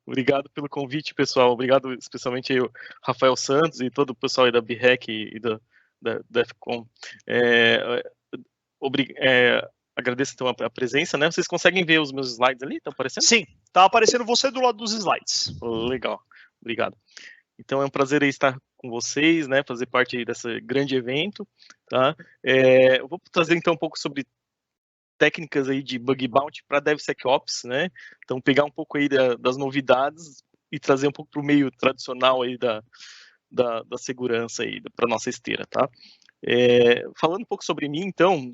Obrigado pelo convite, pessoal. Obrigado especialmente aí o Rafael Santos e todo o pessoal aí da BREC e da DEFCON. Agradeço então a presença, né? Vocês conseguem ver os meus slides ali? Estão aparecendo? Sim, tá aparecendo você do lado dos slides. Legal, obrigado. Então é um prazer aí estar com vocês, né? Fazer parte aí desse grande evento, tá? Eu vou trazer então um pouco sobre técnicas aí de bug bounty para DevSecOps, né? Então pegar um pouco aí das novidades e trazer um pouco para o meio tradicional aí da segurança aí para nossa esteira, tá? Falando um pouco sobre mim, então,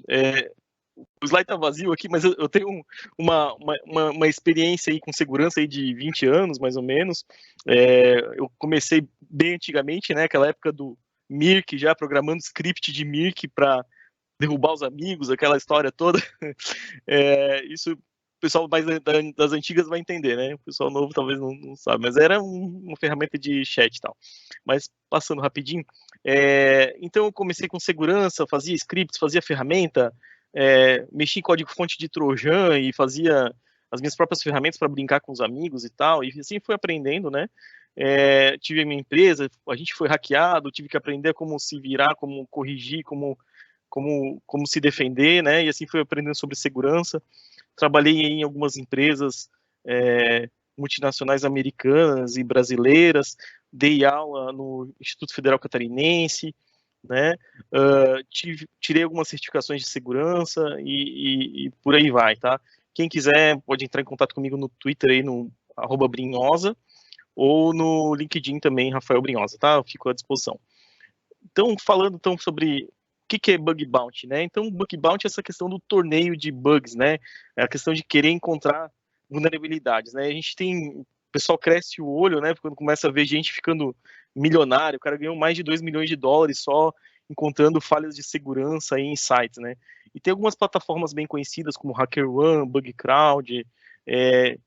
o slide tá vazio aqui, mas eu tenho uma experiência aí com segurança aí de 20 anos, mais ou menos. Eu comecei bem antigamente, né? Aquela época do Mirk, já programando script de Mirk para derrubar os amigos, aquela história toda. Isso o pessoal mais das antigas vai entender, né? O pessoal novo talvez não sabe, mas era uma ferramenta de chat e tal. Mas passando rapidinho, então eu comecei com segurança, fazia scripts, fazia ferramenta, mexia em código-fonte de Trojan e fazia as minhas próprias ferramentas para brincar com os amigos e tal, e assim fui aprendendo, né? Tive a minha empresa, a gente foi hackeado, tive que aprender como se virar, como corrigir, como se defender, né? E assim fui aprendendo sobre segurança. Trabalhei em algumas empresas multinacionais americanas e brasileiras, dei aula no Instituto Federal Catarinense, né? Tirei algumas certificações de segurança e por aí vai, tá? Quem quiser pode entrar em contato comigo no Twitter aí no @brinhosa ou no LinkedIn também, Rafael Brinhosa, tá? Eu fico à disposição. Então, falando então sobre o que é bug bounty, né? Então, bug bounty é essa questão do torneio de bugs, né? É a questão de querer encontrar vulnerabilidades, né? A gente tem, o pessoal cresce o olho, né? Quando começa a ver gente ficando milionário, o cara ganhou mais de 2 milhões de dólares só encontrando falhas de segurança em sites, né? E tem algumas plataformas bem conhecidas como HackerOne, BugCrowd,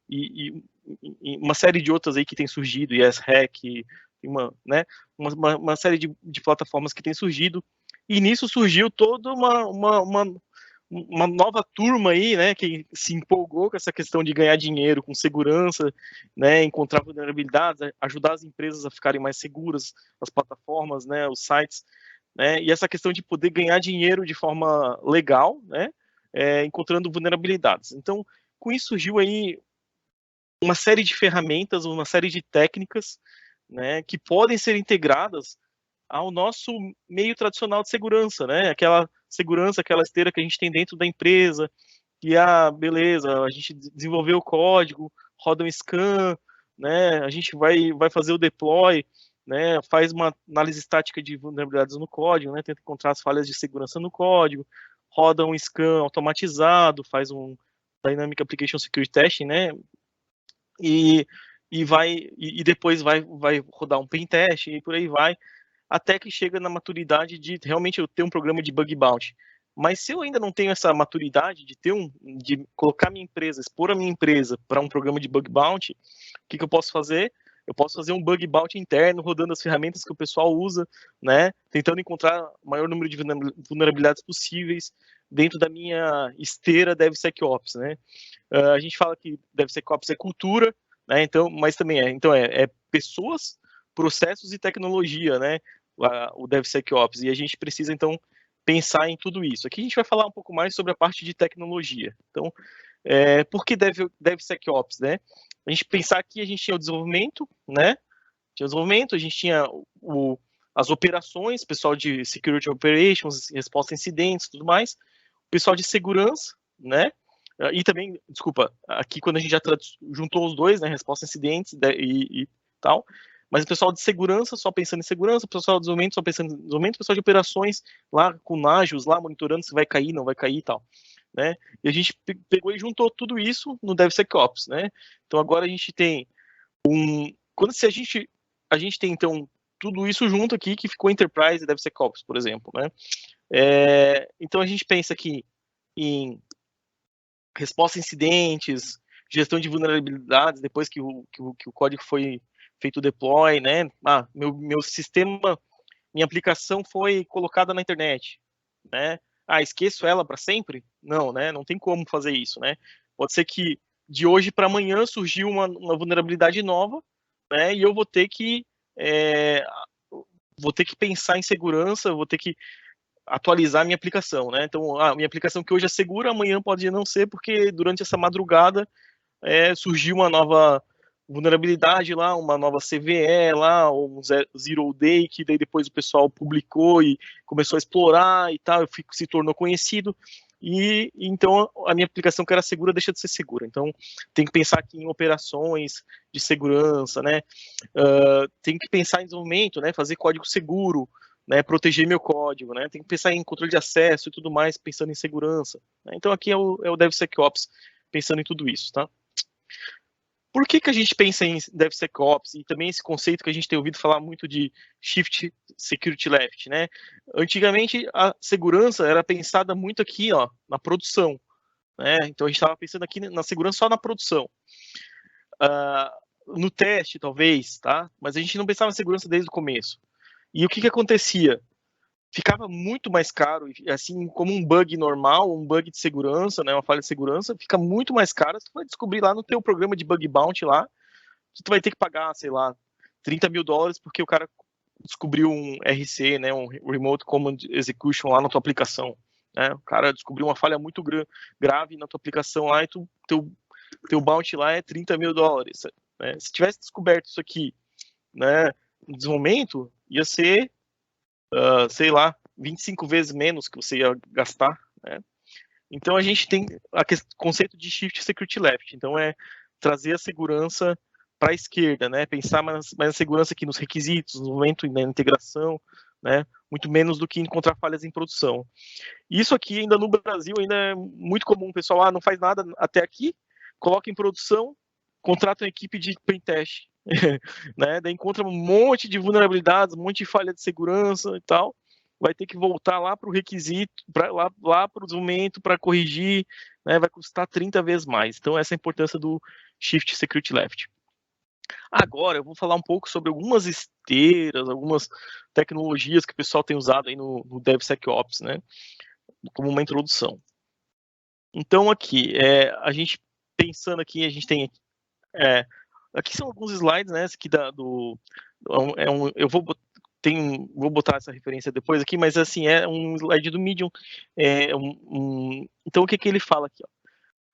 e uma série de outras aí que tem surgido, YesHack, né? Uma série de plataformas que tem surgido, e nisso surgiu toda uma nova turma aí, né, que se empolgou com essa questão de ganhar dinheiro com segurança, né, encontrar vulnerabilidades, ajudar as empresas a ficarem mais seguras, as plataformas, né, os sites, né, e essa questão de poder ganhar dinheiro de forma legal, né, encontrando vulnerabilidades. Então, com isso surgiu aí uma série de ferramentas, uma série de técnicas, né, que podem ser integradas ao nosso meio tradicional de segurança, né? Aquela segurança, aquela esteira que a gente tem dentro da empresa, que beleza, a gente desenvolveu o código, roda um scan, né? A gente vai fazer o deploy, né? Faz uma análise estática de vulnerabilidades no código, né? Tenta encontrar as falhas de segurança no código, roda um scan automatizado, faz um Dynamic Application Security Testing, né? E depois vai rodar um pen test e por aí vai, até que chega na maturidade de realmente eu ter um programa de bug bounty. Mas se eu ainda não tenho essa maturidade de colocar minha empresa, expor a minha empresa para um programa de bug bounty, o que eu posso fazer? Eu posso fazer um bug bounty interno, rodando as ferramentas que o pessoal usa, né? Tentando encontrar o maior número de vulnerabilidades possíveis dentro da minha esteira DevSecOps, né? A gente fala que DevSecOps é cultura, né? Então, mas também é pessoas, processos e tecnologia, né? O DevSecOps, e a gente precisa então pensar em tudo isso. Aqui a gente vai falar um pouco mais sobre a parte de tecnologia. Então, por que DevSecOps, né? A gente pensar que a gente tinha o desenvolvimento, né? Tinha o desenvolvimento, a gente tinha as operações, pessoal de Security Operations, resposta a incidentes, tudo mais, o pessoal de segurança, né? E também, desculpa, aqui quando a gente já juntou os dois, né? Resposta a incidentes e tal, mas o pessoal de segurança só pensando em segurança, o pessoal de desenvolvimento só pensando em desenvolvimento, o pessoal de operações lá com Nagios, lá monitorando se vai cair, não vai cair e tal, né? E a gente pegou e juntou tudo isso no DevSecOps, né? Então agora a gente tem se a gente tem então tudo isso junto aqui que ficou Enterprise e DevSecOps, por exemplo, né? Então a gente pensa aqui em resposta a incidentes, gestão de vulnerabilidades depois que o código foi feito o deploy, né? Meu sistema, minha aplicação foi colocada na internet, né? Esqueço ela para sempre? Não, né? Não tem como fazer isso, né? Pode ser que de hoje para amanhã surgiu uma vulnerabilidade nova, né? E eu vou ter que pensar em segurança, vou ter que atualizar minha aplicação, né? Então, a minha aplicação que hoje é segura, amanhã pode não ser, porque durante essa madrugada surgiu uma nova vulnerabilidade lá, uma nova CVE lá, um Zero Day, que daí depois o pessoal publicou e começou a explorar e tal, se tornou conhecido, e então a minha aplicação que era segura deixa de ser segura. Então tem que pensar aqui em operações de segurança, né? Tem que pensar em desenvolvimento, né? Fazer código seguro, né? Proteger meu código, né? Tem que pensar em controle de acesso e tudo mais, pensando em segurança, né? Então aqui é o DevSecOps pensando em tudo isso, tá? Por que a gente pensa em DevSecOps e também esse conceito que a gente tem ouvido falar muito de Shift Security Left, né? Antigamente a segurança era pensada muito aqui, ó, na produção, né? Então a gente estava pensando aqui na segurança só na produção, no teste talvez, tá? Mas a gente não pensava em segurança desde o começo. E o que acontecia? Ficava muito mais caro, assim como um bug normal, um bug de segurança, né, uma falha de segurança, fica muito mais caro. Você vai descobrir lá no teu programa de bug bounty lá, que tu vai ter que pagar, sei lá, $30 mil porque o cara descobriu um RC, né, um Remote Command Execution lá na tua aplicação, né? O cara descobriu uma falha muito grave na tua aplicação lá e teu bounty lá é $30 mil, né? Se tivesse descoberto isso aqui, né, no desenvolvimento, ia ser sei lá, 25 vezes menos que você ia gastar, né? Então a gente tem o conceito de Shift Security Left, então é trazer a segurança para a esquerda, né? Pensar mais a segurança aqui nos requisitos, no momento na integração, né? Muito menos do que encontrar falhas em produção. Isso aqui ainda no Brasil ainda é muito comum, o pessoal não faz nada até aqui, coloca em produção, contrata uma equipe de pentest, né? Daí encontra um monte de vulnerabilidades, um monte de falha de segurança e tal, vai ter que voltar lá para o requisito, lá para o desenvolvimento, para corrigir, né? Vai custar 30 vezes mais. Então essa é a importância do Shift Security Left. Agora eu vou falar um pouco sobre algumas esteiras, algumas tecnologias que o pessoal tem usado aí no DevSecOps, né? Como uma introdução. Então aqui, a gente pensando aqui, a gente tem aqui são alguns slides, né? Esse aqui eu vou botar essa referência depois aqui, mas assim é um slide do Medium. Então o que ele fala aqui? Ó?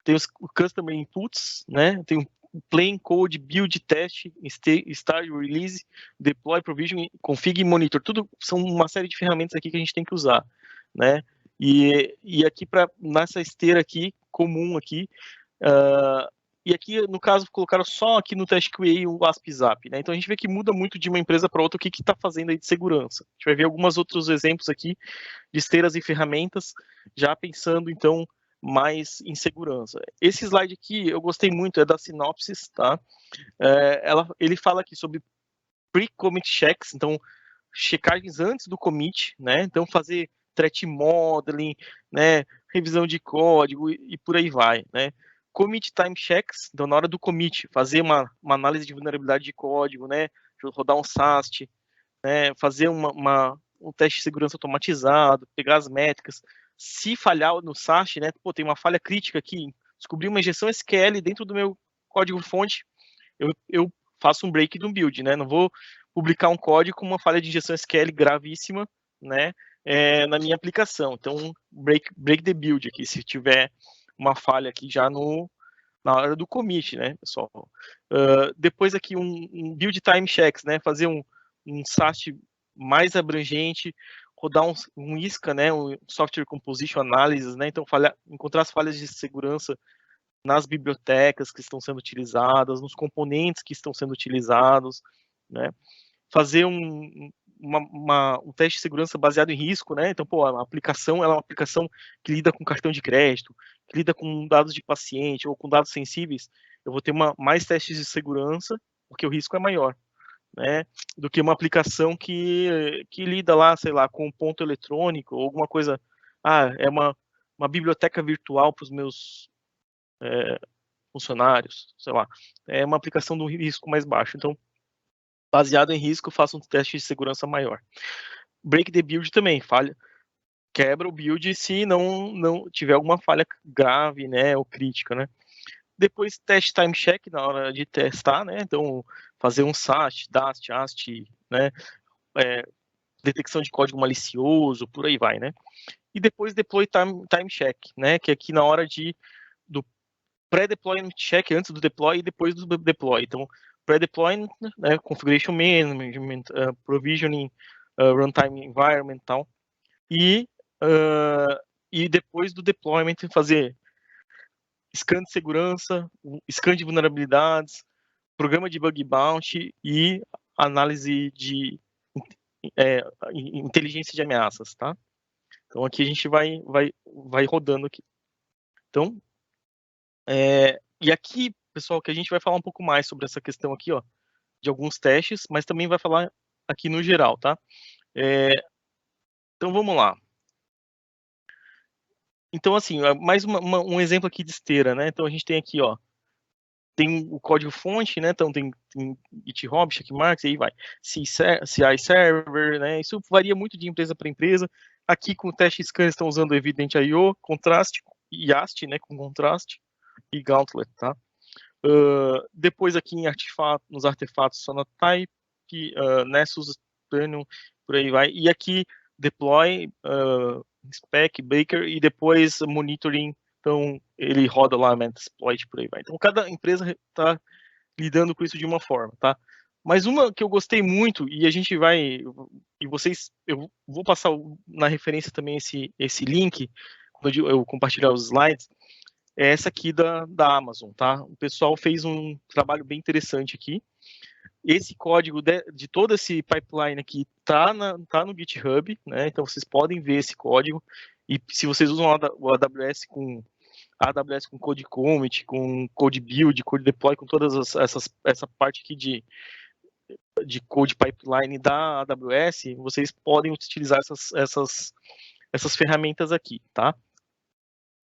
Tem os customer inputs, né? Tem o plain code, build, test, start, release, deploy, provision, config e monitor. Tudo são uma série de ferramentas aqui que a gente tem que usar, né? E aqui nessa esteira aqui comum aqui. E aqui, no caso, colocaram só aqui no teste QA o ASP/ZAP, né? Então a gente vê que muda muito de uma empresa para outra o que está fazendo aí de segurança. A gente vai ver alguns outros exemplos aqui de esteiras e ferramentas, já pensando, então, mais em segurança. Esse slide aqui eu gostei muito, é da Synopsys, tá? Ele fala aqui sobre pre-commit checks, então, checagens antes do commit, né? Então, fazer threat modeling, né? Revisão de código e por aí vai, né? Commit time checks, então na hora do commit, fazer uma análise de vulnerabilidade de código, né? Rodar um SAST, né? Fazer um teste de segurança automatizado, pegar as métricas. Se falhar no SAST, né? Pô, tem uma falha crítica aqui, descobri uma injeção SQL dentro do meu código-fonte, eu faço um break do build, né? Não vou publicar um código com uma falha de injeção SQL gravíssima, né? Na minha aplicação. Então, break the build aqui, se tiver uma falha aqui já na hora do commit, né, pessoal? Depois aqui um build time checks, né? Fazer um SAST mais abrangente, rodar um ISCA, né? Um Software Composition Analysis, né? Então, encontrar as falhas de segurança nas bibliotecas que estão sendo utilizadas, nos componentes que estão sendo utilizados, né? Fazer um teste de segurança baseado em risco, né? Então, pô, a aplicação ela é uma aplicação que lida com cartão de crédito, que lida com dados de paciente ou com dados sensíveis. Eu vou ter mais testes de segurança, porque o risco é maior, né? Do que uma aplicação que lida lá, sei lá, com um ponto eletrônico ou alguma coisa. É uma biblioteca virtual para os meus funcionários, sei lá. É uma aplicação do risco mais baixo. Então, baseado em risco, faça um teste de segurança maior. Break the build também, quebra o build se não tiver alguma falha grave, né, ou crítica, né. Depois teste time check na hora de testar, né? Então fazer um SAST, DAST, AST, né? Detecção de código malicioso, por aí vai, né? E depois deploy time check, né? Que é aqui na hora do pré-deployment check, antes do deploy e depois do deploy. Então, pré-deployment, né, configuration management, provisioning, runtime environment e tal. E depois do deployment fazer scan de segurança, scan de vulnerabilidades, programa de bug bounty e análise de inteligência de ameaças, tá? Então aqui a gente vai rodando aqui. Então, e aqui, pessoal, que a gente vai falar um pouco mais sobre essa questão aqui, ó, de alguns testes, mas também vai falar aqui no geral, tá? Então vamos lá. Então, assim, mais um exemplo aqui de esteira, né? Então a gente tem aqui, ó, tem o código fonte, né? Então tem GitHub, checkmarks, e aí vai. CI server, né? Isso varia muito de empresa para empresa. Aqui com o teste scan estão usando o Evident.io, contraste e AST, né? Com contraste e Gauntlet, tá? Depois aqui em nos artefatos Sonatype, Nessus, Tanium, por aí vai. E aqui deploy, spec, baker e depois monitoring. Então ele roda lá Metasploit, por aí vai. Então cada empresa está lidando com isso de uma forma, tá? Mas uma que eu gostei muito e a gente vai eu vou passar na referência também esse link quando eu compartilhar os slides. É essa aqui da Amazon, tá? O pessoal fez um trabalho bem interessante aqui. Esse código de todo esse pipeline aqui tá no GitHub, né? Então vocês podem ver esse código. E se vocês usam o AWS com Code Commit, com Code Build, Code Deploy, com todas essa parte aqui de Code Pipeline da AWS, vocês podem utilizar essas ferramentas aqui, tá?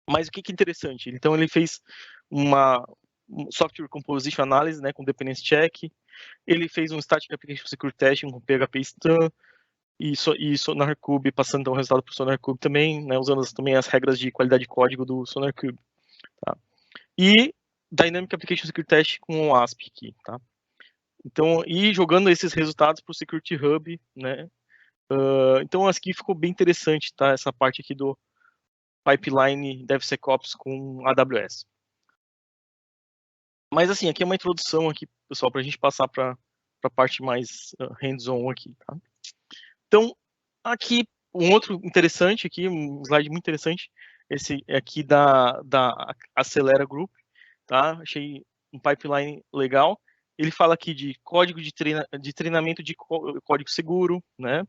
Mas o que é interessante? Então ele fez uma software composition analysis, né, com dependency check. Ele fez um static application security testing com PHP Stan e SonarQube, passando então o resultado para o SonarQube também, né, usando também as regras de qualidade de código do SonarQube. Tá? E Dynamic Application Security Test com o ASP aqui, tá? Então, e jogando esses resultados para o Security Hub, né? Então aqui ficou bem interessante, tá? Essa parte aqui do pipeline DevSecOps com AWS. Mas assim, aqui é uma introdução aqui, pessoal, para a gente passar para a parte mais hands-on aqui, tá? Então, aqui um outro interessante aqui, um slide muito interessante, esse aqui da Acelera Group, tá? Achei um pipeline legal. Ele fala aqui de código de treinamento de código seguro, né?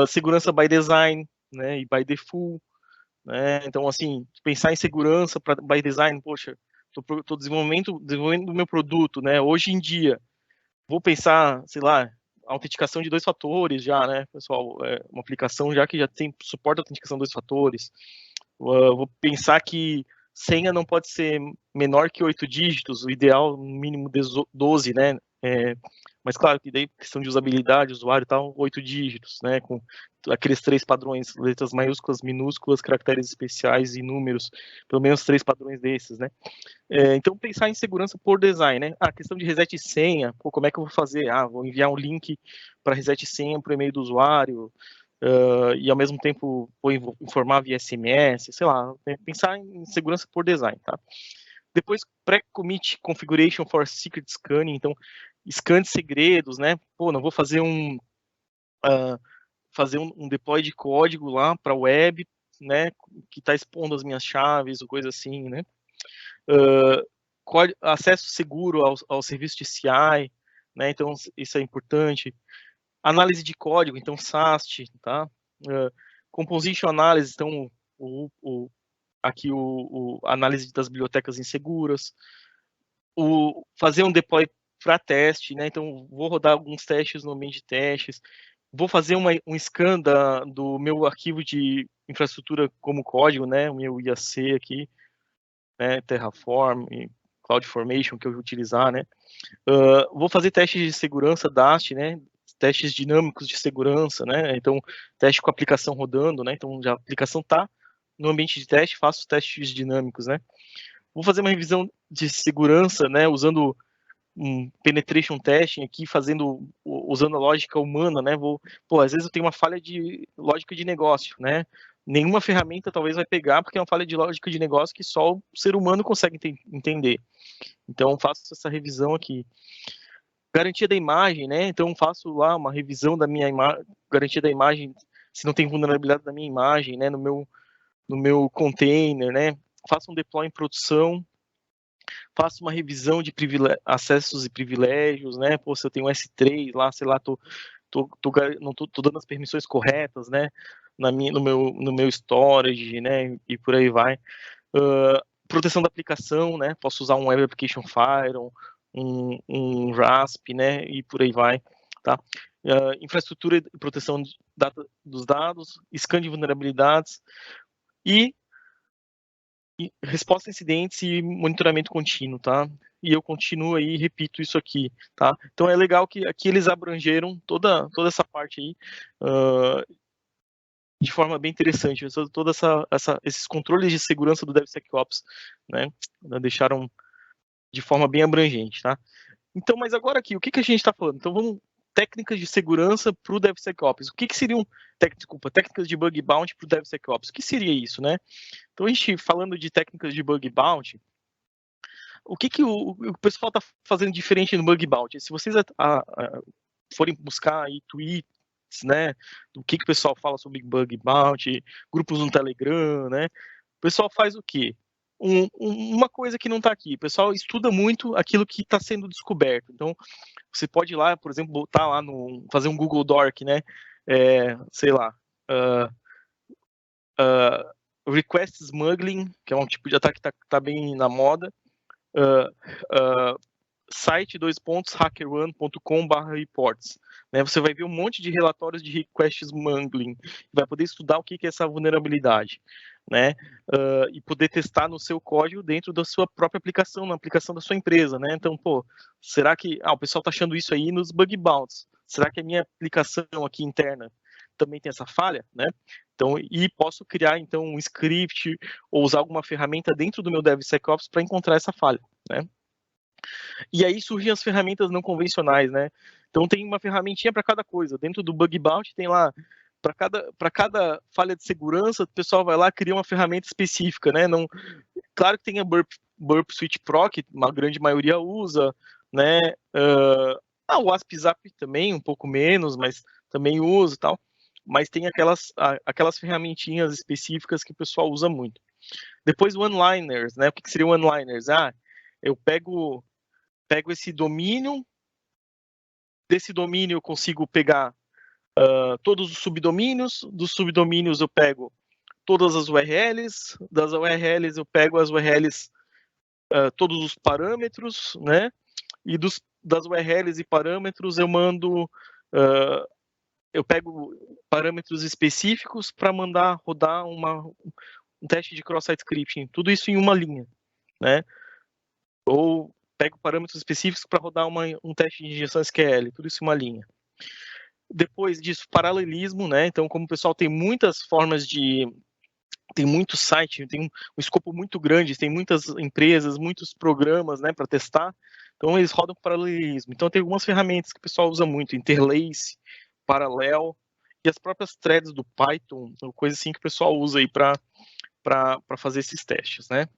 Segurança by design, né? E by default, né? Então, assim, pensar em segurança by design, poxa, estou desenvolvendo o meu produto, né? Hoje em dia, vou pensar, sei lá, autenticação de 2 fatores já, né, pessoal? Uma aplicação já que já tem suporte à autenticação de 2 fatores. Vou pensar que senha não pode ser menor que 8 dígitos, o ideal mínimo 12, né? Mas claro que daí questão de usabilidade, usuário e tal, 8 dígitos, né? Com aqueles 3 padrões, letras maiúsculas, minúsculas, caracteres especiais e números, pelo menos 3 padrões desses, né? Então pensar em segurança por design, né? A questão de reset senha, pô, como é que eu vou fazer? Vou enviar um link para reset senha para o e-mail do usuário, e ao mesmo tempo vou informar via SMS, sei lá, pensar em segurança por design, tá? Depois, pré-commit configuration for secret scanning, então, scan de segredos, né? Pô, não vou fazer um deploy de código lá para a web, né? Que está expondo as minhas chaves ou coisa assim, né? Acesso seguro ao serviço de CI, né? Então, isso é importante. Análise de código, então, SAST, tá? Composition analysis, então, aqui análise das bibliotecas inseguras, fazer um deploy para teste, né? Então, vou rodar alguns testes no ambiente de testes, vou fazer um scan do meu arquivo de infraestrutura como código, né? O meu IAC aqui, né? Terraform, CloudFormation que eu vou utilizar, né? Vou fazer testes de segurança DAST, né? Testes dinâmicos de segurança, né? Então, teste com a aplicação rodando, né? Então, já a aplicação está no ambiente de teste, faço testes dinâmicos, né? vou fazer uma revisão de segurança, né, usando um penetration testing aqui, usando a lógica humana, né? Às vezes eu tenho uma falha de lógica de negócio, né? Nenhuma ferramenta talvez vai pegar, porque é uma falha de lógica de negócio que só o ser humano consegue entender. Então, faço essa revisão aqui. Garantia da imagem, né? Então, faço lá uma revisão da minha garantia da imagem, se não tem vulnerabilidade da minha imagem, né? No meu container, né? Faço um deploy em produção, faço uma revisão de acessos e privilégios, né? Se eu tenho um S3 lá, sei lá, não tô dando as permissões corretas, né? No meu storage, né? E por aí vai. Proteção da aplicação, né? Posso usar um Web Application Firewall, um RASP, né? E por aí vai, tá? Infraestrutura e proteção dos dados, scan de vulnerabilidades e resposta a incidentes e monitoramento contínuo, tá? E eu continuo aí e repito isso aqui, tá? Então é legal que aqui eles abrangeram toda essa parte aí de forma bem interessante, toda esses controles de segurança do DevSecOps, né? Deixaram de forma bem abrangente, tá? Então, mas agora aqui, o que a gente está falando? Então vamos técnicas de segurança para o DevSecOps. O que seriam técnicas de bug bounty para o DevSecOps? O que seria isso, né? Então, a gente falando de técnicas de bug bounty, o que o pessoal está fazendo diferente no bug bounty? Se vocês forem buscar aí tweets, né, do que o pessoal fala sobre bug bounty, grupos no Telegram, né, o pessoal faz o quê? Uma coisa que não está aqui, o pessoal estuda muito aquilo que está sendo descoberto. Então, você pode ir lá, por exemplo, botar lá fazer um Google Doc, né, sei lá, request smuggling, que é um tipo de ataque que está bem na moda, site hackerone.com/reports. Né? Você vai ver um monte de relatórios de request smuggling, vai poder estudar o que é essa vulnerabilidade, né? E poder testar no seu código dentro da sua própria aplicação, na aplicação da sua empresa, né? Então, será que o pessoal está achando isso aí nos bug bounties? Será que a minha aplicação aqui interna também tem essa falha, né? Então, e posso criar então um script ou usar alguma ferramenta dentro do meu DevSecOps para encontrar essa falha, né? E aí surgem as ferramentas não convencionais, né? Então tem uma ferramentinha para cada coisa. Dentro do bug bounty tem lá para cada falha de segurança, o pessoal vai lá cria uma ferramenta específica, né? Não, claro que tem a Burp Suite Pro que a grande maioria usa, né? O AspZap também um pouco menos, mas também usa e tal. Mas tem aquelas ferramentinhas específicas que o pessoal usa muito. Depois one-liners, né? O que seria one-liners? Eu pego esse domínio, desse domínio eu consigo pegar todos os subdomínios, dos subdomínios eu pego todas as URLs, das URLs eu pego as URLs, todos os parâmetros, né? E das URLs e parâmetros eu mando, eu pego parâmetros específicos para mandar rodar um teste de cross-site scripting, tudo isso em uma linha, né? Ou pego parâmetros específicos para rodar um teste de injeção SQL, tudo isso em uma linha. Depois disso, paralelismo, né? Então, como o pessoal tem muitas formas tem muito site, tem um escopo muito grande, tem muitas empresas, muitos programas, né, para testar. Então, eles rodam com paralelismo. Então, tem algumas ferramentas que o pessoal usa muito, Interlace, Parallel, e as próprias threads do Python, coisa assim que o pessoal usa aí para fazer esses testes, né?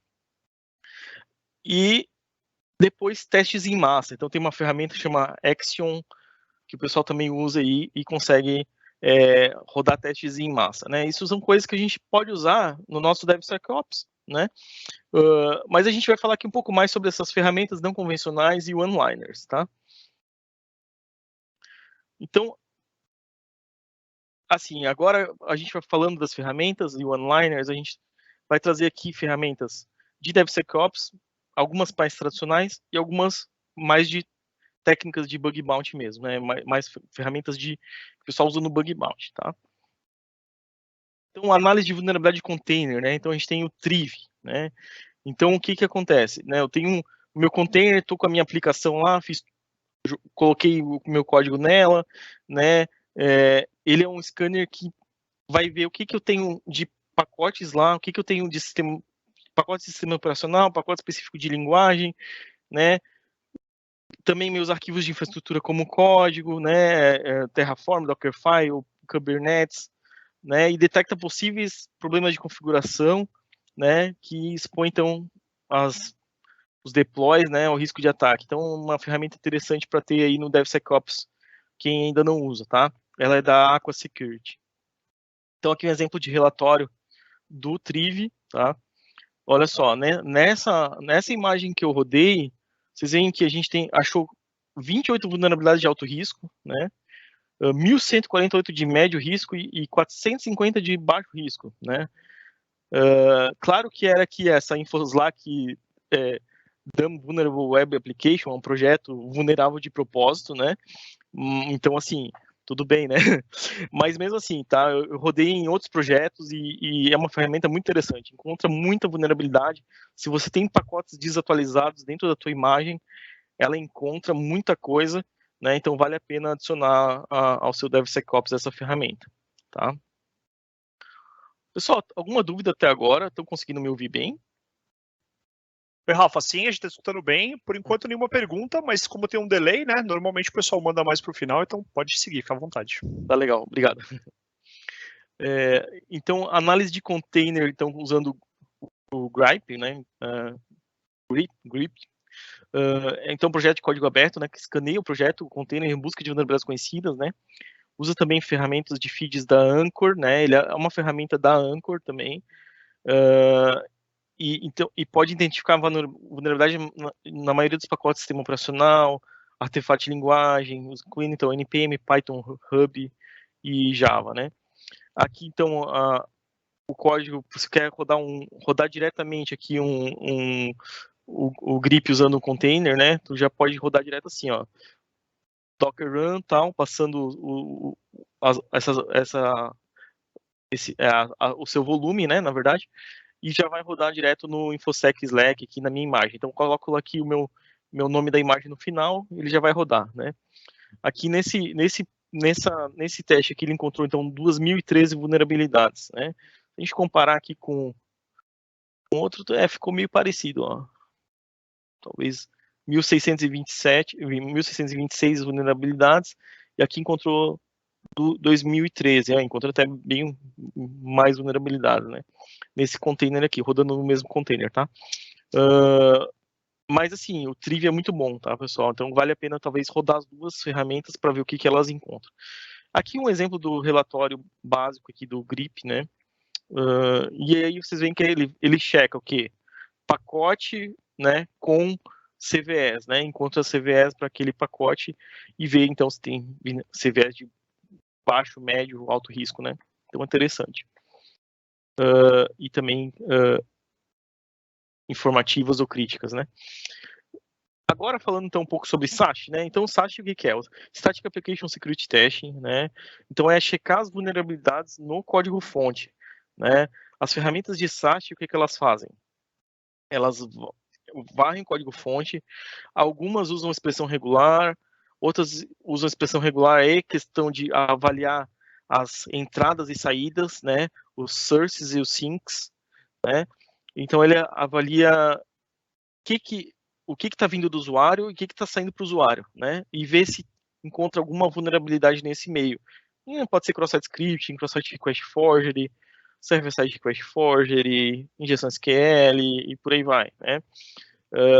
E depois testes em massa. Então tem uma ferramenta que chama Axion, que o pessoal também usa aí e consegue rodar testes em massa, né? Isso são coisas que a gente pode usar no nosso DevSecOps, né? Mas a gente vai falar aqui um pouco mais sobre essas ferramentas não convencionais e one-liners, tá? Então, assim, agora a gente vai falando das ferramentas e one-liners, a gente vai trazer aqui ferramentas de DevSecOps, algumas mais tradicionais e algumas mais de técnicas de bug bounty mesmo, né? Mais ferramentas que o pessoal usa no bug bounty, tá? Então, análise de vulnerabilidade de container, né? Então, a gente tem o Triv, né? Então, o que acontece? Né? Eu tenho o meu container, estou com a minha aplicação lá, coloquei o meu código nela, né? Ele é um scanner que vai ver o que eu tenho de pacotes lá, o que eu tenho de sistema, pacote de sistema operacional, pacote específico de linguagem, né? Também meus arquivos de infraestrutura como código, né? Terraform, Dockerfile, Kubernetes, né? E detecta possíveis problemas de configuração, né? Que expõem então os deploys, né? Ao risco de ataque. Então, uma ferramenta interessante para ter aí no DevSecOps, quem ainda não usa, tá? Ela é da Aqua Security. Então, aqui um exemplo de relatório do Triv, tá? Olha só, né? Nessa imagem que eu rodei, vocês veem que a gente achou 28 vulnerabilidades de alto risco, né? 1.148 de médio risco e 450 de baixo risco, né? Claro que era que essa Infoslack Dumb Vulnerable Web Application, é um projeto vulnerável de propósito, né? Então, assim, tudo bem, né? Mas mesmo assim, tá? Eu rodei em outros projetos e é uma ferramenta muito interessante. Encontra muita vulnerabilidade. Se você tem pacotes desatualizados dentro da tua imagem, ela encontra muita coisa, né? Então vale a pena adicionar ao seu DevSecOps essa ferramenta, tá? Pessoal, alguma dúvida até agora? Estão conseguindo me ouvir bem? Oi, Rafa, sim, a gente está escutando bem. Por enquanto, nenhuma pergunta, mas como tem um delay, né? Normalmente o pessoal manda mais para o final, então pode seguir, fica à vontade. Tá legal, obrigado. Então, análise de container, então, usando o Grip, né? Grip. Então, projeto de código aberto, né? Que escaneia o projeto, o container em busca de vulnerabilidades conhecidas, né? Usa também ferramentas de feeds da Anchor, né? Ele é uma ferramenta da Anchor também. E pode identificar vulnerabilidade na maioria dos pacotes de sistema operacional, artefato de linguagem, incluindo então NPM, Python, Hub e Java, né? Aqui então o código, você quer rodar diretamente aqui o grip usando o container, né? Tu já pode rodar direto assim, ó. Docker run, tal, passando o seu volume, né? Na verdade. E já vai rodar direto no InfoSec Slack aqui na minha imagem. Então, coloco aqui o meu nome da imagem no final, ele já vai rodar, né? Aqui nesse teste aqui, ele encontrou, então, 2.013 vulnerabilidades, né? Se a gente comparar aqui com outro, ficou meio parecido, ó. Talvez 1.626 vulnerabilidades, e aqui encontrou 2013, encontrou até bem mais vulnerabilidades, né? Nesse container aqui, rodando no mesmo container, tá? Mas assim, o Triv é muito bom, tá, pessoal? Então vale a pena talvez rodar as duas ferramentas para ver o que elas encontram. Aqui um exemplo do relatório básico aqui do Grip, né? E aí vocês veem que ele checa o quê? Pacote, né, com CVEs, né? Encontra CVEs para aquele pacote e vê então se tem CVEs de baixo, médio, alto risco, né? Então é interessante. E também informativas ou críticas, né? Agora falando então um pouco sobre SAST, né? Então o SAST o que é? O Static Application Security Testing, né? Então é checar as vulnerabilidades no código-fonte, né? As ferramentas de SAST, o que elas fazem? Elas varrem código-fonte, algumas usam expressão regular, outras usam expressão regular e questão de avaliar as entradas e saídas, né? Os sources e os sinks, né? Então ele avalia o que está vindo do usuário e o que está saindo para o usuário, né? E ver se encontra alguma vulnerabilidade nesse meio. Pode ser cross-site scripting, cross-site request forgery, server-side request forgery, injeção SQL e por aí vai, né?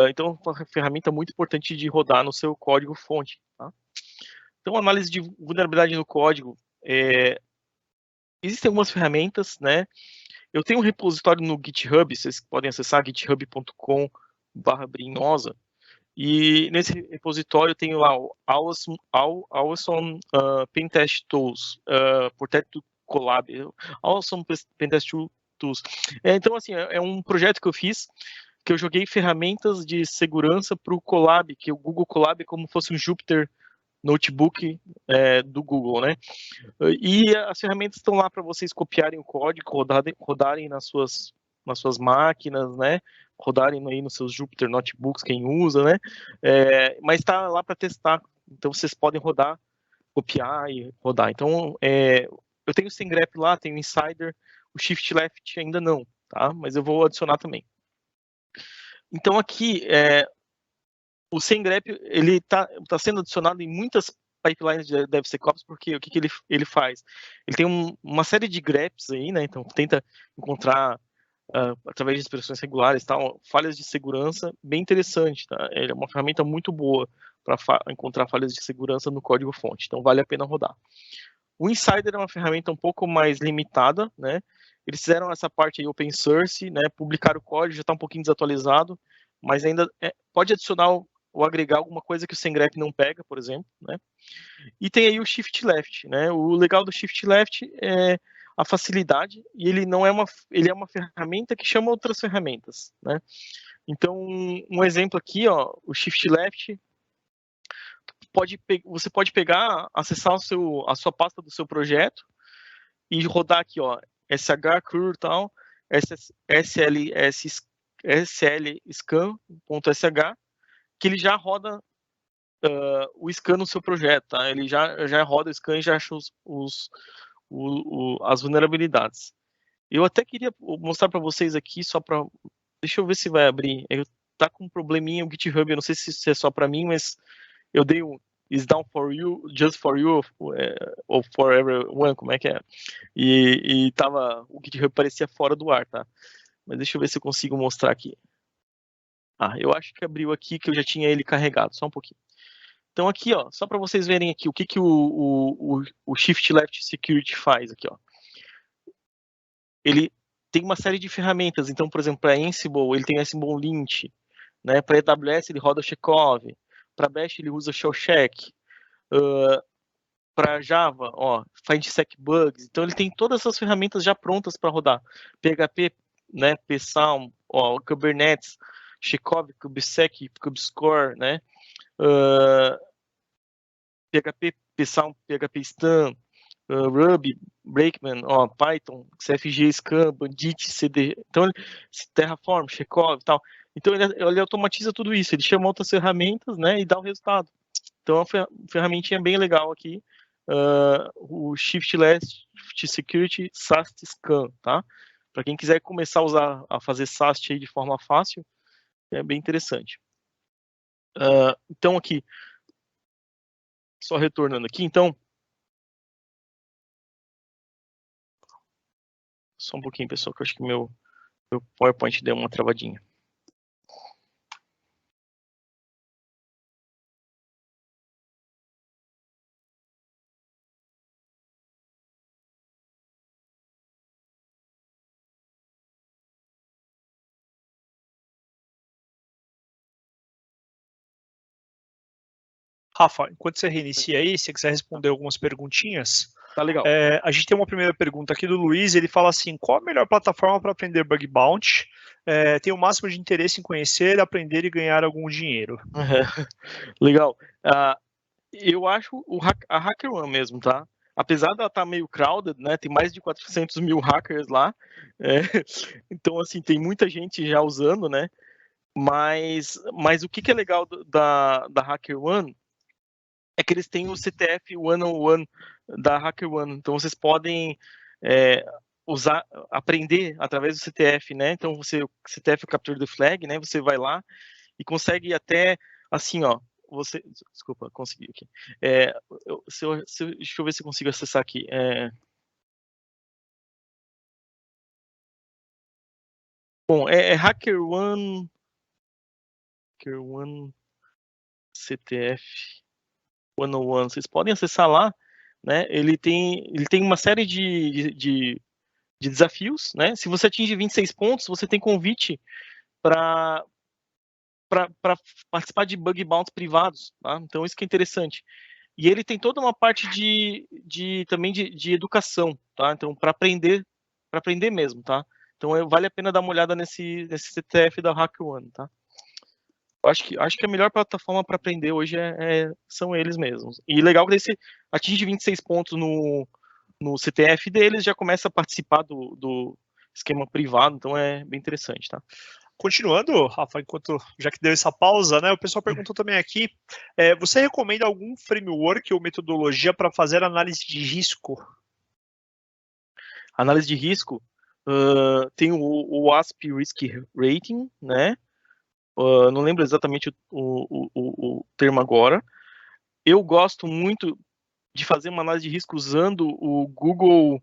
Então, é uma ferramenta muito importante de rodar no seu código-fonte, tá? Então, análise de vulnerabilidade no código. Existem algumas ferramentas, né? Eu tenho um repositório no GitHub, vocês podem acessar github.com/brinhosa, e nesse repositório tem lá o Awesome Pentest Tools, Protect Collab, Awesome Pentest Tools. Então, assim, é um projeto que eu fiz, que eu joguei ferramentas de segurança para o Colab, que o Google Colab é como se fosse um Jupyter Notebook do Google, né? E as ferramentas estão lá para vocês copiarem o código, rodarem nas suas máquinas, né? Rodarem aí nos seus Jupyter Notebooks, quem usa, né? Mas está lá para testar, então vocês podem rodar, copiar e rodar. Então, eu tenho o SendGrep lá, tenho o Insider, o Shift Left ainda não, tá? Mas eu vou adicionar também. Então aqui, o SendGrep, ele tá sendo adicionado em muitas pipelines de DevSecOps, porque o que ele faz? Ele tem uma série de greps aí, né? Então tenta encontrar através de expressões regulares, tal, falhas de segurança, bem interessante, tá? Ele é uma ferramenta muito boa para encontrar falhas de segurança no código-fonte, então vale a pena rodar. O Insider é uma ferramenta um pouco mais limitada, né? Eles fizeram essa parte aí open source, né? Publicaram o código, já está um pouquinho desatualizado, mas ainda pode adicionar ou agregar alguma coisa que o SendGrep não pega, por exemplo, né? E tem aí o Shift Left, né? O legal do Shift Left é a facilidade, e ele é uma ferramenta que chama outras ferramentas, né? Então, um exemplo aqui, ó, o Shift Left, você pode pegar, acessar a sua pasta do seu projeto e rodar aqui, ó, shcur tal, slscan.sh, que ele já roda o scan no seu projeto, tá? Ele já roda o scan e já acha as vulnerabilidades. Eu até queria mostrar para vocês aqui, deixa eu ver se vai abrir. Tá com um probleminha o GitHub, eu não sei se é só para mim, mas eu dei is down for you, just for you, ou for everyone, como é que é? E o GitHub parecia fora do ar, tá? Mas deixa eu ver se eu consigo mostrar aqui. Eu acho que abriu aqui, que eu já tinha ele carregado, só um pouquinho. Então aqui, ó, só para vocês verem aqui o que o Shift Left Security faz aqui, ó. Ele tem uma série de ferramentas, então, por exemplo, para Ansible, ele tem Ansible Lint, né? Para AWS ele roda Chekhov, para Bash ele usa Shellcheck, para Java, ó, FindSec Bugs. Então ele tem todas essas ferramentas já prontas para rodar. PHP, né, psalm, ó, Kubernetes, Chekhov, kubesec, kubescore, né? PHP, psalm, PHP Stan, Ruby, Brakeman, ó, Python, CFG, Scan, Bandit, CD, então Terraform, Chekhov e tal. Então ele automatiza tudo isso, ele chama outras ferramentas, né, e dá o resultado. Então é uma ferramentinha bem legal aqui, o Shift Left Security SAST Scan, tá? Para quem quiser começar a fazer SAST aí de forma fácil, é bem interessante. Então aqui, só retornando aqui, então, só um pouquinho, pessoal, que eu acho que meu PowerPoint deu uma travadinha. Rafa, enquanto você reinicia aí, se você quiser responder algumas perguntinhas. Tá legal. A gente tem uma primeira pergunta aqui do Luiz, ele fala assim, qual a melhor plataforma para aprender bug bounty? Tenho o máximo de interesse em conhecer, aprender e ganhar algum dinheiro. Legal. Eu acho a HackerOne mesmo, tá? Apesar dela estar meio crowded, né? Tem mais de 400 mil hackers lá. Então, assim, tem muita gente já usando, né? Mas o que é legal da HackerOne é que eles têm o CTF 101 da HackerOne. Então, vocês podem aprender através do CTF, né? Então, o CTF é o Capture the Flag, né? Você vai lá e consegue até, assim, ó, desculpa, consegui aqui. Deixa eu ver se eu consigo acessar aqui. Bom, HackerOne CTF 101. Vocês podem acessar lá, né? Ele tem uma série de desafios, né? Se você atinge 26 pontos, você tem convite para participar de bug bounties privados, tá? Então isso que é interessante. E ele tem toda uma parte também de educação, tá? Então para aprender mesmo, tá? Então vale a pena dar uma olhada nesse CTF da HackerOne, tá? Acho que a melhor plataforma para aprender hoje são eles mesmos. E legal que você atinge 26 pontos no CTF deles, já começa a participar do esquema privado, então é bem interessante, tá? Continuando, Rafa, já que deu essa pausa, né? O pessoal perguntou também aqui, você recomenda algum framework ou metodologia para fazer análise de risco? Análise de risco, tem o WASP Risk Rating, né? não lembro exatamente o termo agora. Eu gosto muito de fazer uma análise de risco usando o Google.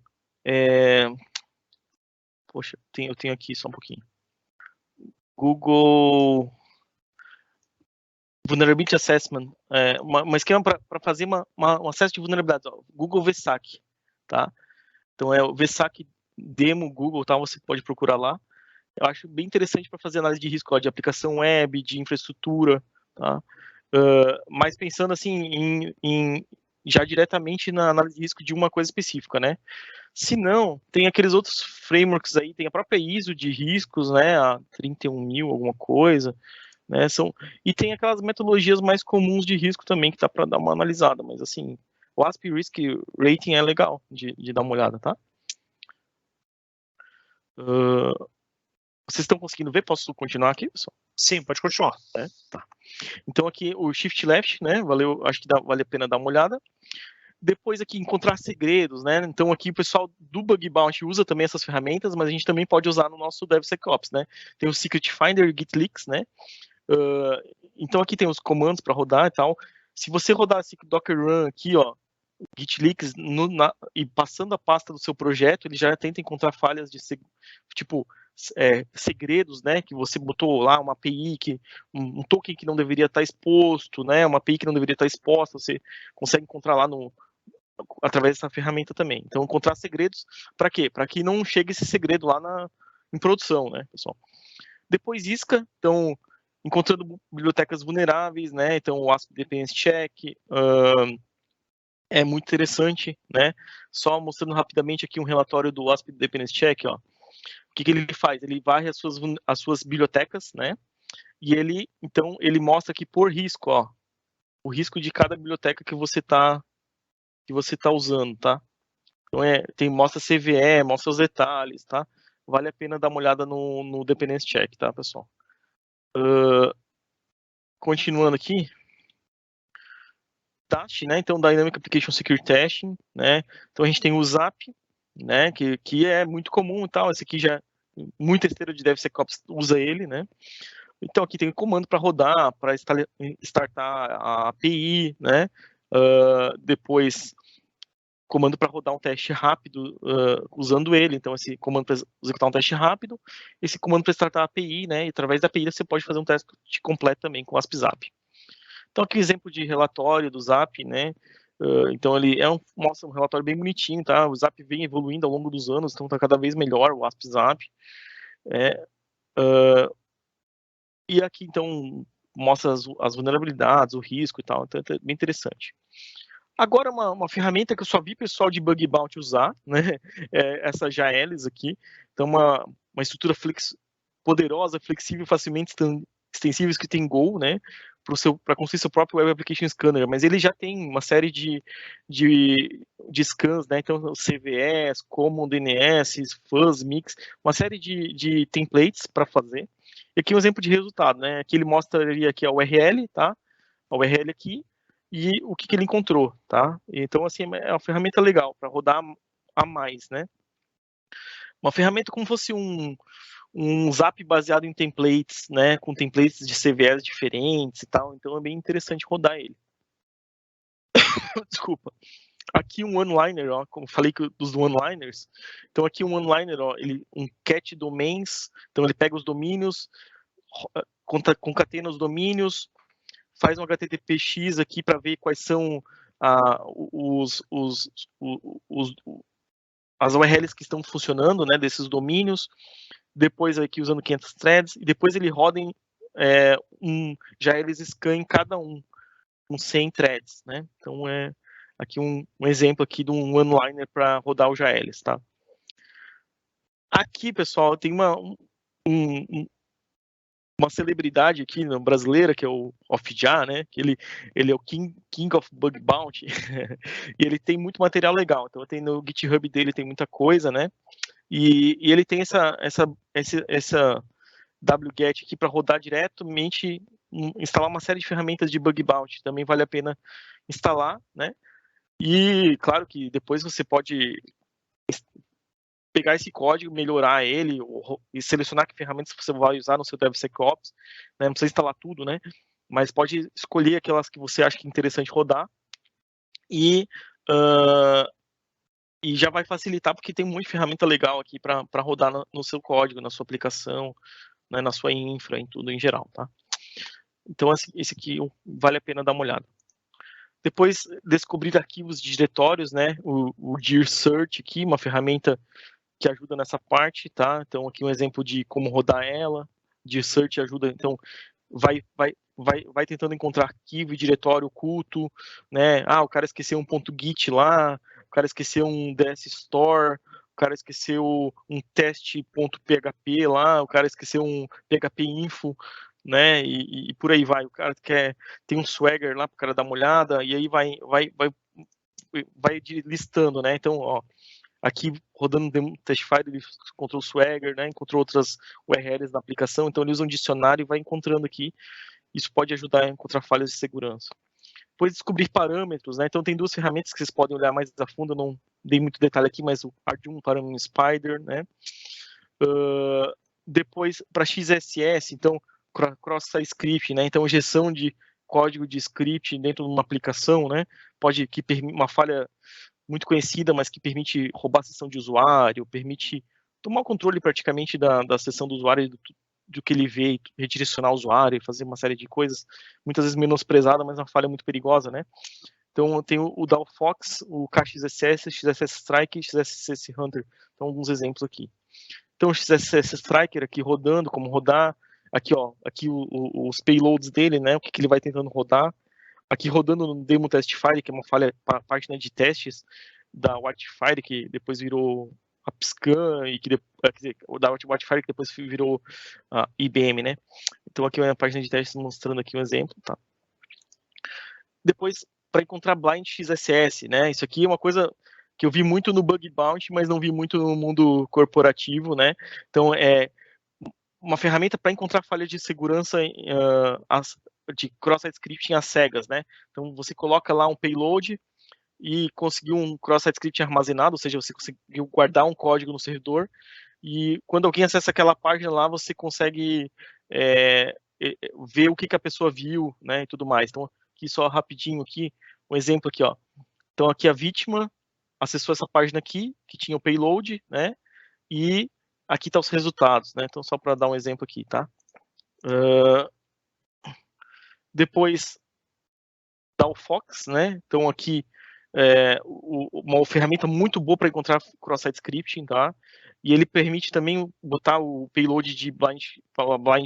Poxa, eu tenho aqui só um pouquinho. Google Vulnerability Assessment, um esquema para fazer um acesso de vulnerabilidades. Ó, Google VSAC, tá? Então é o VSAC Demo Google, tá? Você pode procurar lá. Eu acho bem interessante para fazer análise de risco, ó, de aplicação web, de infraestrutura, tá? Mas pensando assim já diretamente na análise de risco de uma coisa específica, né? Se não, tem aqueles outros frameworks aí, tem a própria ISO de riscos, né? A 31.000, alguma coisa, né? E tem aquelas metodologias mais comuns de risco também, que dá para dar uma analisada, mas assim, o ASP Risk Rating é legal de dar uma olhada, tá? Vocês estão conseguindo ver? Posso continuar aqui, pessoal? Sim, pode continuar. Tá. Então aqui o Shift Left, né? Acho que vale a pena dar uma olhada. Depois aqui encontrar segredos, né? Então aqui o pessoal do Bug Bounty usa também essas ferramentas, mas a gente também pode usar no nosso DevSecOps, né? Tem o Secret Finder e Git Leaks, né? Então aqui tem os comandos para rodar e tal. Se você rodar esse Docker Run aqui, ó, Git Leaks e passando a pasta do seu projeto, ele já tenta encontrar falhas de tipo segredos, né? Que você botou lá uma API um token que não deveria estar exposto, né? Uma API que não deveria estar exposta, você consegue encontrar lá através dessa ferramenta também. Então, encontrar segredos, para quê? Para que não chegue esse segredo lá em produção, né, pessoal? Depois isca, então, encontrando bibliotecas vulneráveis, né, então o ASP Dependency Check, é muito interessante, né, só mostrando rapidamente aqui um relatório do ASP Dependency Check, ó, o que ele faz? Ele varre as suas bibliotecas, né, e então, ele mostra aqui por risco, ó, o risco de cada biblioteca que você está usando, tá? Então mostra CVE, mostra os detalhes, tá? Vale a pena dar uma olhada no Dependency Check, tá, pessoal? Continuando aqui, TASH, né? Então, Dynamic Application Security Testing, né? Então, a gente tem o ZAP, né? Que é muito comum e tal. Esse aqui já, muita esteira de DevSecOps usa ele, né? Então, aqui tem o comando para rodar, para startar a API, né? Depois, comando para rodar um teste rápido usando ele. Então, esse comando para executar um teste rápido, esse comando para startar a API, né? E através da API você pode fazer um teste completo também com o ASP-ZAP. Então, aqui exemplo de relatório do ZAP, né? Então, ele mostra um relatório bem bonitinho, tá? O ZAP vem evoluindo ao longo dos anos, então está cada vez melhor o ASP-ZAP. E aqui, então, mostra as vulnerabilidades, o risco e tal, então é bem interessante. Agora, uma ferramenta que eu só vi pessoal de Bug Bounty usar, né? Essa JALs aqui. Então, uma estrutura poderosa, flexível, facilmente extensível, que tem Go, né? Para construir seu próprio Web Application Scanner. Mas ele já tem uma série de scans, né? Então, CVEs, Common DNS, Fuzz, Mix, uma série de templates para fazer. E aqui um exemplo de resultado, né? Aqui ele mostraria aqui a URL, tá? A URL aqui, e o que ele encontrou, tá? Então, assim, é uma ferramenta legal para rodar a mais, né? Uma ferramenta como fosse um ZAP baseado em templates, né? Com templates de CVEs diferentes e tal. Então, é bem interessante rodar ele. Desculpa. Aqui um one-liner, ó, como falei dos one-liners. Então, aqui um one-liner, ó, um cat domains. Então, ele pega os domínios, concatena os domínios, faz um HTTPX aqui para ver quais são as URLs que estão funcionando, né, desses domínios. Depois aqui usando 500 threads, e depois ele roda já eles scan em cada um, com 100 threads, né? Então aqui um exemplo aqui de um one-liner para rodar o JALs, tá? Aqui, pessoal, tem uma celebridade aqui brasileira, que é o Off-Ja, né? Que ele é o King of Bug Bounty, e ele tem muito material legal. Então, tem no GitHub dele, tem muita coisa, né? E ele tem essa wget aqui para rodar diretamente, instalar uma série de ferramentas de Bug Bounty. Também vale a pena instalar, né? E, claro que depois você pode pegar esse código, melhorar ele e selecionar que ferramentas você vai usar no seu DevSecOps, né? Não precisa instalar tudo, né? Mas pode escolher aquelas que você acha que é interessante rodar e já vai facilitar porque tem muita ferramenta legal aqui para rodar no seu código, na sua aplicação, né, na sua infra, em tudo em geral, tá? Então esse aqui vale a pena dar uma olhada. Depois, descobrir arquivos de diretórios, né? O Dir Search aqui, uma ferramenta que ajuda nessa parte, tá? Então aqui um exemplo de como rodar ela. Dir Search ajuda, então vai tentando encontrar arquivo e diretório oculto, né? Ah, o cara esqueceu um .git lá, o cara esqueceu um DS Store, o cara esqueceu um teste.php lá, o cara esqueceu um PHP info, né? E por aí vai. O cara tem um Swagger lá para o cara dar uma olhada, e aí vai listando, né? Então, ó, aqui rodando o Testify, ele encontrou o Swagger, né? Encontrou outras URLs na aplicação, então ele usa um dicionário e vai encontrando aqui. Isso pode ajudar a encontrar falhas de segurança. Depois descobrir parâmetros, né? Então tem duas ferramentas que vocês podem olhar mais a fundo, eu não dei muito detalhe aqui, mas o Arduino Parameter Spider, né? Depois para XSS, então cross-site script, né? Então injeção de código de script dentro de uma aplicação, né? Que permite uma falha muito conhecida, mas que permite roubar a sessão de usuário, permite tomar o controle praticamente da sessão do usuário, do que ele vê, redirecionar o usuário e fazer uma série de coisas, muitas vezes menosprezada, mas uma falha muito perigosa, né? Então tem o DAO-Fox, o KXSS, XSS Strike e XSS Hunter. Então alguns exemplos aqui. Então o XSS Striker aqui rodando, como rodar. Aqui, ó, aqui os payloads dele, né? O que ele vai tentando rodar. Aqui rodando no Demo Testfire, que é uma falha, página de testes da Whitefire, que depois virou a Pscan, e quer dizer, da Whitefire, que depois virou a IBM, né? Então aqui é uma página de testes mostrando aqui um exemplo, tá? Depois, para encontrar blind XSS, né? Isso aqui é uma coisa que eu vi muito no Bug Bounty, mas não vi muito no mundo corporativo, né? Então, é uma ferramenta para encontrar falhas de segurança de cross-site scripting às cegas, né? Então, você coloca lá um payload e conseguiu um cross-site scripting armazenado, ou seja, você conseguiu guardar um código no servidor, e quando alguém acessa aquela página lá, você consegue ver o que a pessoa viu, né, e tudo mais. Então, aqui só rapidinho aqui, um exemplo aqui, ó. Então, aqui a vítima acessou essa página aqui, que tinha o payload, né, e aqui tá os resultados, né, então só para dar um exemplo aqui, tá? Depois, DAO-Fox, né, então aqui uma ferramenta muito boa para encontrar cross-site scripting, tá? E ele permite também botar o payload de blind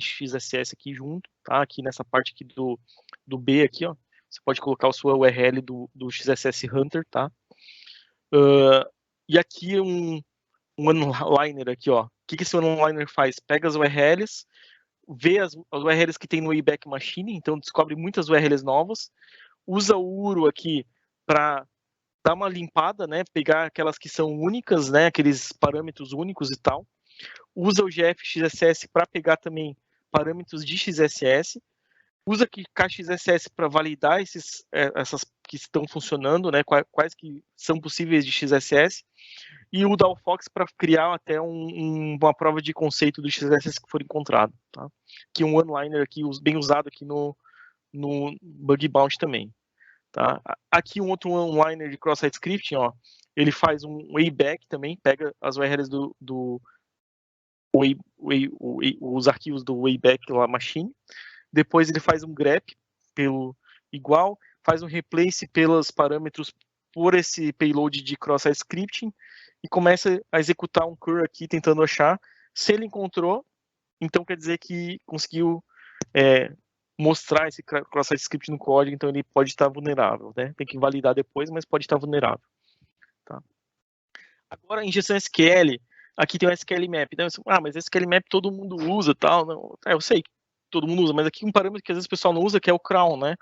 XSS aqui junto, tá? Aqui nessa parte aqui do B aqui, ó. Você pode colocar a sua URL do XSS Hunter, tá? E aqui um oneliner aqui, ó. O que esse oneliner faz? Pega as URLs, vê as URLs que tem no Wayback Machine, então descobre muitas URLs novas, usa o URL aqui para dar uma limpada, né? Pegar aquelas que são únicas, né? Aqueles parâmetros únicos e tal. Usa o GFXSS para pegar também parâmetros de XSS. Usa aqui KXSS para validar essas que estão funcionando, né? Quais que são possíveis de XSS. E o DAO-Fox para criar até uma prova de conceito do XSS que for encontrado, tá? Que um one-liner aqui bem usado aqui no Bug Bounty também. Tá? Aqui um outro one-liner de cross-site scripting, ó, ele faz um wayback também, pega as URLs os arquivos do wayback lá, machine, depois ele faz um grep pelo igual, faz um replace pelos parâmetros por esse payload de cross-site scripting e começa a executar um curl aqui tentando achar. Se ele encontrou, então quer dizer que conseguiu mostrar esse cross-site script no código, então ele pode estar vulnerável, né? Tem que validar depois, mas pode estar vulnerável. Tá? Agora, injeção SQL, aqui tem o SQL Map. Então, mas SQL Map todo mundo usa, tal. Não, eu sei que todo mundo usa, mas aqui um parâmetro que às vezes o pessoal não usa, que é o crawl, né?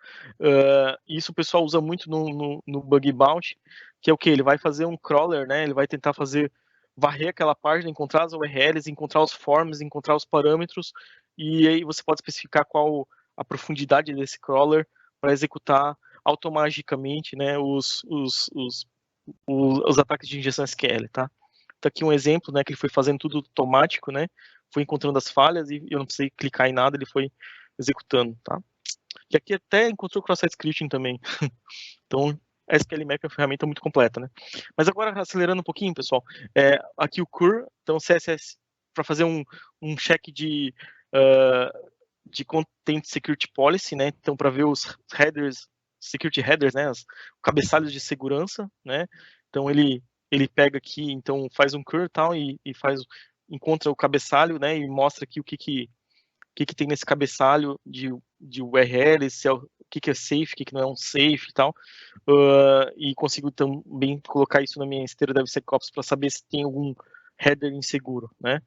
Isso o pessoal usa muito no Bug Bounty, que é o que? Ele vai fazer um crawler, né? Ele vai tentar varrer aquela página, encontrar as URLs, encontrar os forms, encontrar os parâmetros, e aí você pode especificar qual a profundidade desse crawler para executar automaticamente, né, os ataques de injeção SQL, tá? tá aqui um exemplo, né, que ele foi fazendo tudo automático, né, foi encontrando as falhas e eu não precisei clicar em nada, ele foi executando, tá? E aqui até encontrou cross-site scripting também. Então, a SQLMap é uma ferramenta muito completa, né? Mas agora, acelerando um pouquinho, pessoal, aqui o CUR, então CSS, para fazer um check de Content Security Policy, né? Então, para ver os headers, security headers, né? Os cabeçalhos de segurança, né? Então, ele pega aqui, então faz um CUR tal, e encontra o cabeçalho, né? E mostra aqui o que tem nesse cabeçalho de URL, o que é safe, o que não é um safe e tal, e consigo também colocar isso na minha esteira DevSecOps para saber se tem algum header inseguro, né?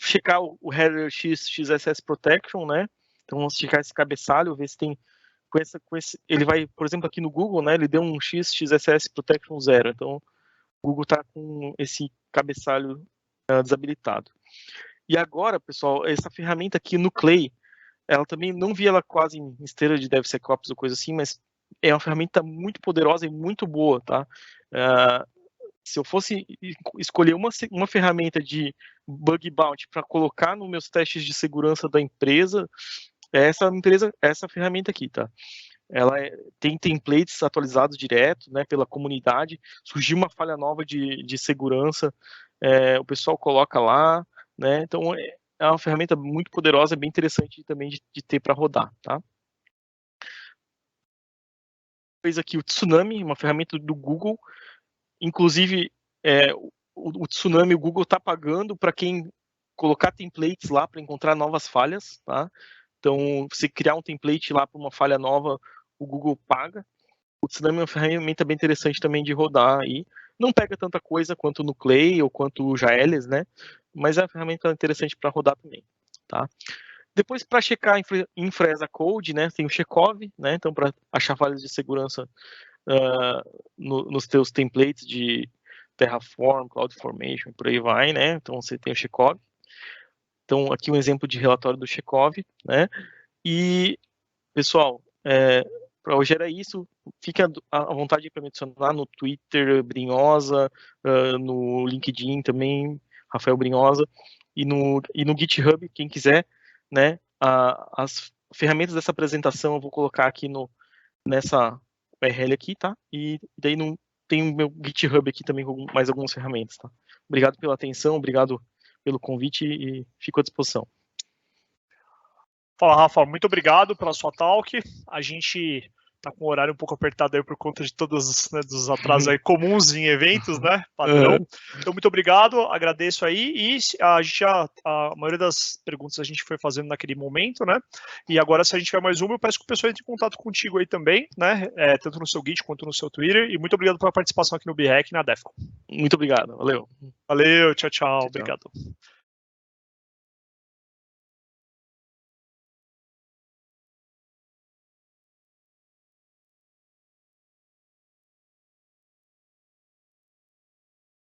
Checar o header XSS Protection, né? Então vamos checar esse cabeçalho, ver se tem com esse, ele vai, por exemplo, aqui no Google, né? Ele deu um XSS Protection 0, então o Google está com esse cabeçalho desabilitado. E agora, pessoal, essa ferramenta aqui no Clay, ela também, não vi ela quase em esteira de DevSecOps ou coisa assim, mas é uma ferramenta muito poderosa e muito boa, tá? Se eu fosse escolher uma ferramenta de bug bounty para colocar nos meus testes de segurança da empresa, essa ferramenta aqui, tá? Ela tem templates atualizados direto, né, pela comunidade. Surgiu uma falha nova de segurança, o pessoal coloca lá, né? Então é uma ferramenta muito poderosa, bem interessante também de ter para rodar, tá? Fez aqui o Tsunami, uma ferramenta do Google. Inclusive, o Tsunami, o Google está pagando para quem colocar templates lá para encontrar novas falhas, tá? Então, se criar um template lá para uma falha nova, o Google paga. O Tsunami é uma ferramenta bem interessante também de rodar aí. Não pega tanta coisa quanto no Clay ou quanto o JALs, né? Mas é uma ferramenta interessante para rodar também, tá? Depois, para checar infra as a code, né? Tem o Checkov, né? Então, para achar falhas de segurança nos teus templates de Terraform, CloudFormation, por aí vai, né? Então, você tem o Checkov. Então, aqui um exemplo de relatório do Checkov, né? E, pessoal, para hoje era isso. Fique à vontade para me adicionar no Twitter, Brinhosa, no LinkedIn também, Rafael Brinhosa, e no GitHub, quem quiser, né? As ferramentas dessa apresentação eu vou colocar aqui nessa URL aqui, tá? E daí tem o meu GitHub aqui também com mais algumas ferramentas, tá? Obrigado pela atenção, obrigado pelo convite e fico à disposição. Fala, Rafa, muito obrigado pela sua talk. A gente tá com o horário um pouco apertado aí por conta de todos, né, dos atrasos aí comuns em eventos, né, padrão. Então, muito obrigado, agradeço aí, e a maioria das perguntas a gente foi fazendo naquele momento, né, e agora se a gente tiver mais uma, eu peço que o pessoal entre em contato contigo aí também, né, tanto no seu Git quanto no seu Twitter, e muito obrigado pela participação aqui no BREC e na DEFCON. Muito obrigado, valeu. Valeu, tchau, Tchau. obrigado.